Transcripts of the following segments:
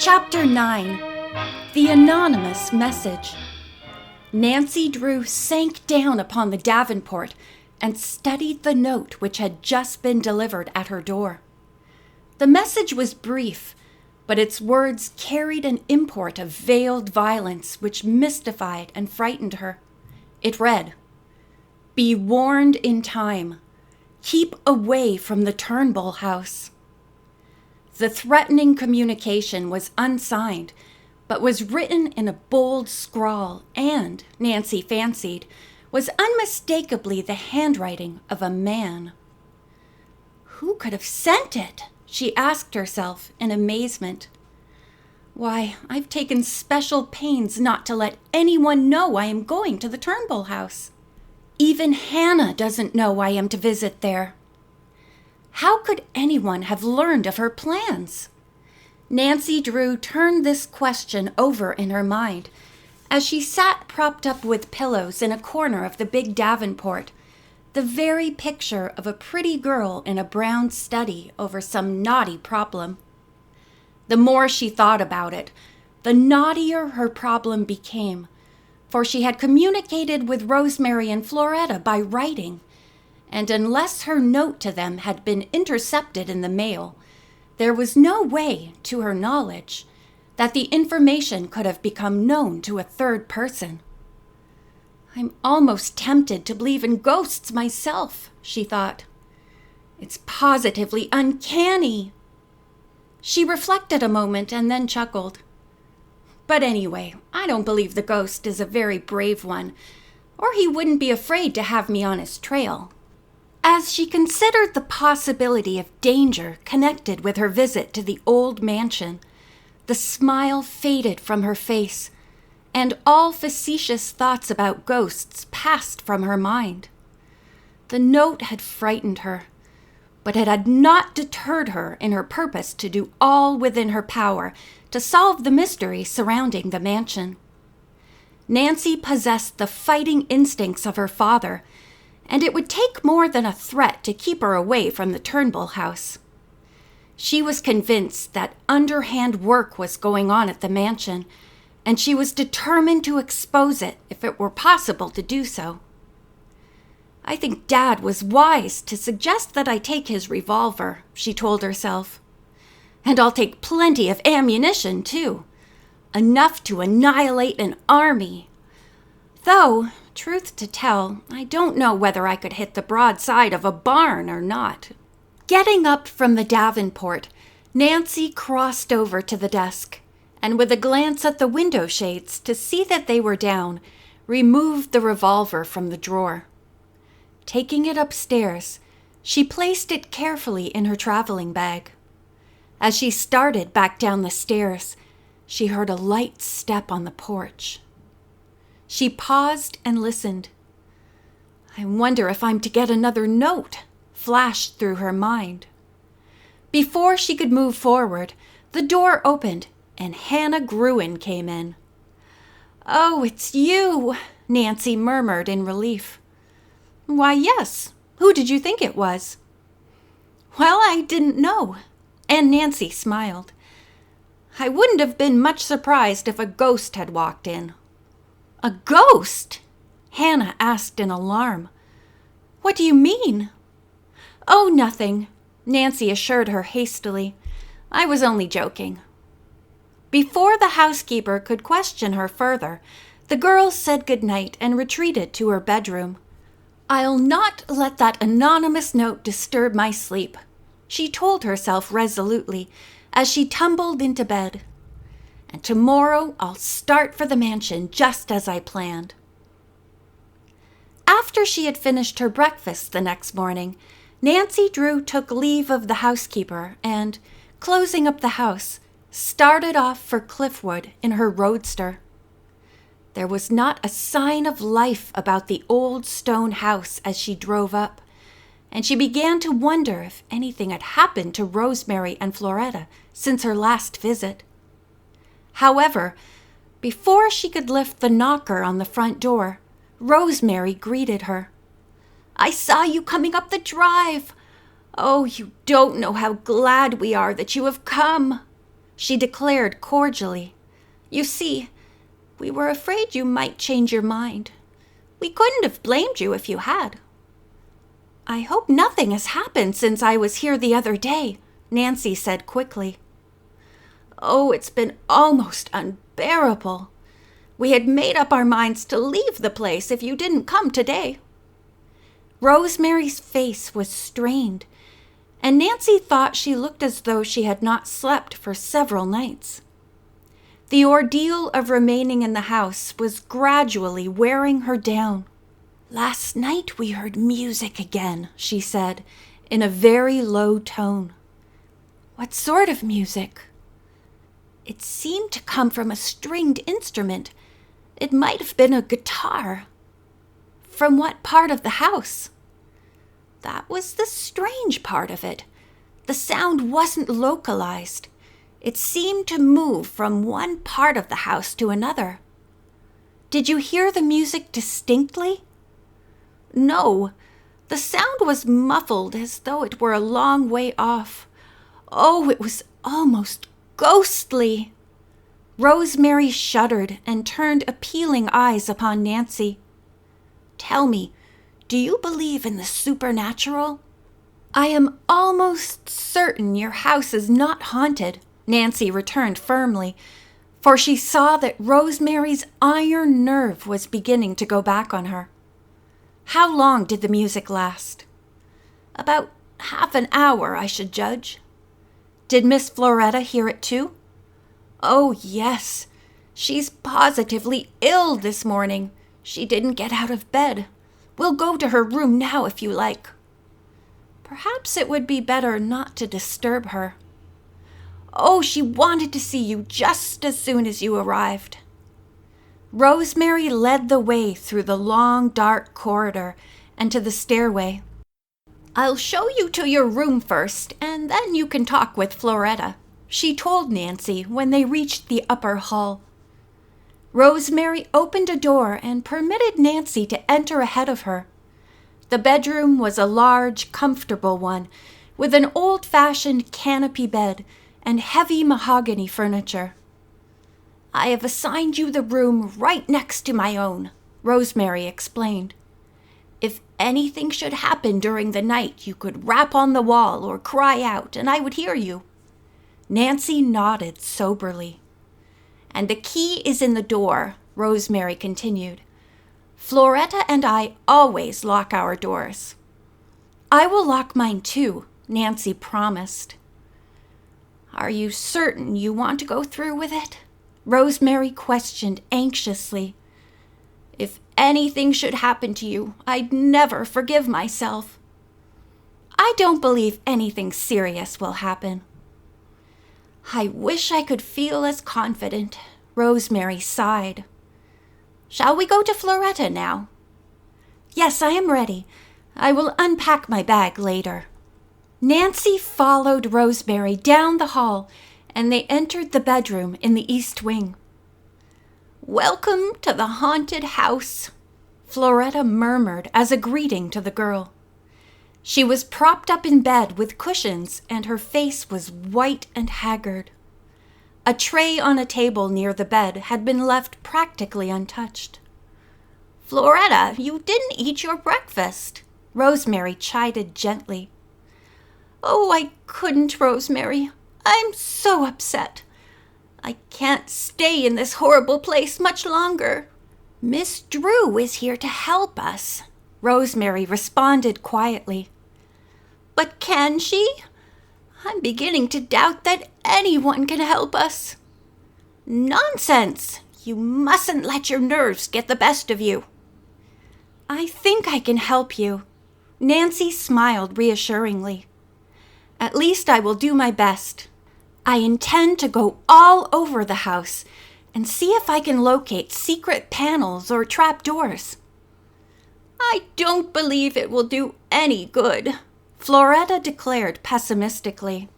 Chapter 9. The Anonymous Message. Nancy Drew sank down upon the davenport and studied the note which had just been delivered at her door. The message was brief, but its words carried an import of veiled violence which mystified and frightened her. It read, "Be warned in time. Keep away from the Turnbull house." The threatening communication was unsigned, but was written in a bold scrawl and, Nancy fancied, was unmistakably the handwriting of a man. Who could have sent it? She asked herself in amazement. Why, I've taken special pains not to let anyone know I am going to the Turnbull house. Even Hannah doesn't know I am to visit there. How could anyone have learned of her plans? Nancy Drew turned this question over in her mind as she sat propped up with pillows in a corner of the big davenport, the very picture of a pretty girl in a brown study over some knotty problem. The more she thought about it, the knottier her problem became, for she had communicated with Rosemary and Florette by writing, and unless her note to them had been intercepted in the mail, there was no way, to her knowledge, that the information could have become known to a third person. I'm almost tempted to believe in ghosts myself, she thought. It's positively uncanny. She reflected a moment and then chuckled. But anyway, I don't believe the ghost is a very brave one, or he wouldn't be afraid to have me on his trail. As she considered the possibility of danger connected with her visit to the old mansion, the smile faded from her face, and all facetious thoughts about ghosts passed from her mind. The note had frightened her, but it had not deterred her in her purpose to do all within her power to solve the mystery surrounding the mansion. Nancy possessed the fighting instincts of her father, and it would take more than a threat to keep her away from the Turnbull house. She was convinced that underhand work was going on at the mansion, and she was determined to expose it if it were possible to do so. I think Dad was wise to suggest that I take his revolver, she told herself. And I'll take plenty of ammunition, too. Enough to annihilate an army. Though, truth to tell, I don't know whether I could hit the broadside of a barn or not. Getting up from the davenport, Nancy crossed over to the desk, and with a glance at the window shades to see that they were down, removed the revolver from the drawer. Taking it upstairs, she placed it carefully in her traveling bag. As she started back down the stairs, she heard a light step on the porch. She paused and listened. I wonder if I'm to get another note, flashed through her mind. Before she could move forward, the door opened and Hannah Gruen came in. Oh, it's you, Nancy murmured in relief. Why, yes. Who did you think it was? Well, I didn't know. And Nancy smiled. I wouldn't have been much surprised if a ghost had walked in. A ghost? Hannah asked in alarm. What do you mean? Oh, nothing, Nancy assured her hastily. I was only joking. Before the housekeeper could question her further, the girl said goodnight and retreated to her bedroom. I'll not let that anonymous note disturb my sleep, she told herself resolutely as she tumbled into bed. And tomorrow I'll start for the mansion just as I planned. After she had finished her breakfast the next morning, Nancy Drew took leave of the housekeeper and, closing up the house, started off for Cliffwood in her roadster. There was not a sign of life about the old stone house as she drove up, and she began to wonder if anything had happened to Rosemary and Florette since her last visit. However, before she could lift the knocker on the front door, Rosemary greeted her. I saw you coming up the drive. Oh, you don't know how glad we are that you have come. she declared cordially. "You see, we were afraid you might change your mind. We couldn't have blamed you if you had." "I hope nothing has happened since I was here the other day," Nancy said quickly. "Oh, it's been almost unbearable. We had made up our minds to leave the place if you didn't come today." Rosemary's face was strained, and Nancy thought she looked as though she had not slept for several nights. The ordeal of remaining in the house was gradually wearing her down. "Last night we heard music again," she said, in a very low tone. "What sort of music?" "It seemed to come from a stringed instrument. It might have been a guitar." "From what part of the house?" "That was the strange part of it. The sound wasn't localized. It seemed to move from one part of the house to another." "Did you hear the music distinctly?" "No. The sound was muffled as though it were a long way off. Oh, it was almost ghostly." Rosemary shuddered and turned appealing eyes upon Nancy. "Tell me, do you believe in the supernatural?" "I am almost certain your house is not haunted," Nancy returned firmly, for she saw that Rosemary's iron nerve was beginning to go back on her. "How long did the music last?" "About half an hour, I should judge." "Did Miss Florette hear it too?" "Oh, yes. She's positively ill this morning. She didn't get out of bed. We'll go to her room now if you like." "Perhaps it would be better not to disturb her." "Oh, she wanted to see you just as soon as you arrived." Rosemary led the way through the long, dark corridor and to the stairway. "I'll show you to your room first, and then you can talk with Florette," she told Nancy when they reached the upper hall. Rosemary opened a door and permitted Nancy to enter ahead of her. The bedroom was a large, comfortable one, with an old-fashioned canopy bed and heavy mahogany furniture. "I have assigned you the room right next to my own," Rosemary explained. "If anything should happen during the night, you could rap on the wall or cry out, and I would hear you." Nancy nodded soberly. "And the key is in the door," Rosemary continued. "Florette and I always lock our doors." "I will lock mine too," Nancy promised. "Are you certain you want to go through with it?" Rosemary questioned anxiously. "If anything should happen to you, I'd never forgive myself." "I don't believe anything serious will happen." "I wish I could feel as confident," Rosemary sighed. "Shall we go to Florette now?" "Yes, I am ready. I will unpack my bag later." Nancy followed Rosemary down the hall, and they entered the bedroom in the east wing. "Welcome to the haunted house," Florette murmured as a greeting to the girl. She was propped up in bed with cushions, and her face was white and haggard. A tray on a table near the bed had been left practically untouched. "Florette, you didn't eat your breakfast," Rosemary chided gently. "Oh, I couldn't, Rosemary. I'm so upset. I can't stay in this horrible place much longer." "Miss Drew is here to help us," Rosemary responded quietly. "But can she? I'm beginning to doubt that anyone can help us." "Nonsense! You mustn't let your nerves get the best of you." "I think I can help you." Nancy smiled reassuringly. "At least I will do my best. I intend to go all over the house and see if I can locate secret panels or trapdoors." "I don't believe it will do any good," Florette declared pessimistically.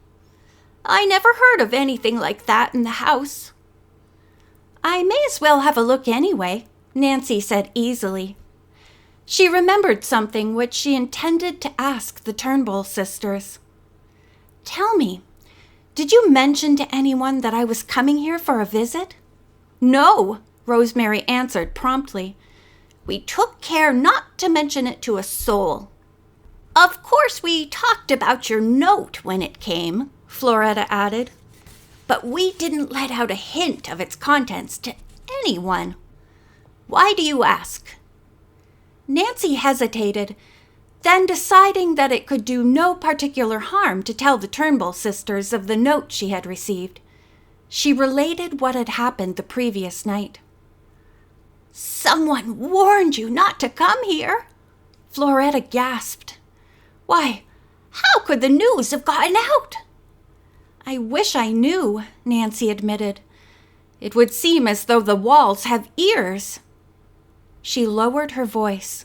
"I never heard of anything like that in the house." "I may as well have a look anyway," Nancy said easily. She remembered something which she intended to ask the Turnbull sisters. "Tell me, Did you mention to anyone that I was coming here for a visit?" "No," Rosemary answered promptly. "We took care not to mention it to a soul." "Of course we talked about your note when it came," Florette added, "but we didn't let out a hint of its contents to anyone. Why do you ask?" Nancy hesitated, then deciding that it could do no particular harm to tell the Turnbull sisters of the note she had received, she related what had happened the previous night. "Someone warned you not to come here?" Floretta gasped. "Why, how could the news have gotten out?" "I wish I knew," Nancy admitted. "It would seem as though the walls have ears." She lowered her voice.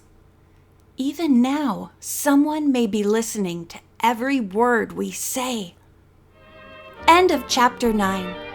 "Even now, someone may be listening to every word we say." End of chapter 9.